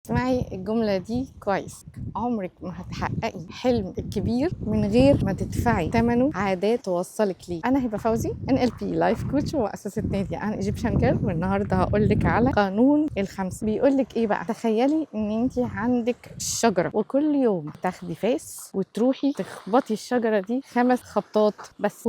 اسمعي الجملة دي كويس. عمرك ما هتحققي حلم الكبير من غير ما تدفعي ثمنه عادات توصلك ليه. انا هبه فوزي NLP لايف كوتش ومؤسسة نادي ان ايجيبشن جيرل، والنهارده هقول لك على قانون الخمسة. بيقول لك ايه بقى؟ تخيلي ان انت عندك شجرة وكل يوم تاخدي فاس وتروحي تخبطي الشجرة دي 5 خبطات بس،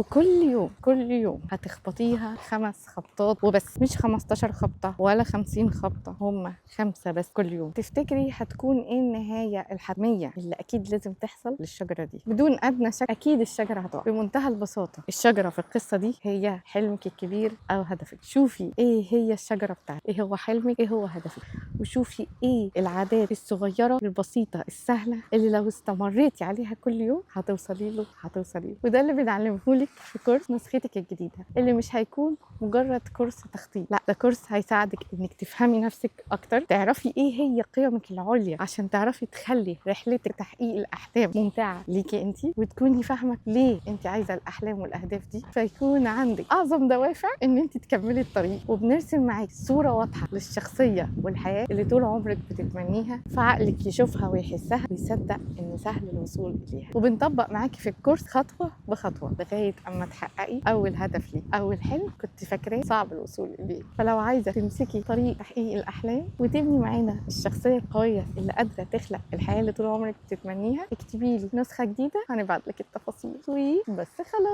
كل يوم هتخبطيها 5 خبطات وبس، مش 15 خبطة ولا 50 خبطة، هم 5 بس كل يوم. تفتكري هتكون ايه النهاية الحتمية اللي اكيد لازم تحصل للشجرة دي؟ بدون ادنى شك اكيد الشجرة هتقع. بمنتهى البساطة الشجرة في القصة دي هي حلمك الكبير او هدفك. شوفي ايه هي الشجرة بتاعتك، ايه هو حلمك، ايه هو هدفك، وشوفي ايه العادات الصغيرة البسيطة السهلة اللي لو استمريتي عليها كل يوم هتوصلي له. وده اللي بنعلمهولك في كورس نسختك الجديدة، اللي مش هيكون مجرد كورس تخطيط، لا ده كورس هيساعدك انك تفهمي نفسك اكتر، تعرفي ايه هي قيمك العليا عشان تعرفي تخلي رحلتك تحقيق الاحلام ممتعة ليكي انتي، وتكوني فاهمة ليه انتي عايزة الاحلام والاهداف دي، فيكون عندك اعظم دوافع ان انتي تكملي الطريق. وبنرسم معاكي صورة واضحة للشخصية والحياة اللي طول عمرك بتتمنيها، فعقلك يشوفها ويحسها ويصدق ان سهل الوصول اليها. وبنطبق معاكي في الكورس خطوة بخطوة لغاية اما تحققي اول هدف ليك، اول حلم كنت فاكراه صعب الوصول اليه. فلو عايزة تمسكي طريق تحقيق الاحلام وتبني معانا الشخصية القوية اللي قادرة تخلق الحياة اللي طول عمرك بتتمنيها، اكتبي لي نسخة جديدة هنبعت لك التفاصيل وبس. خلاص.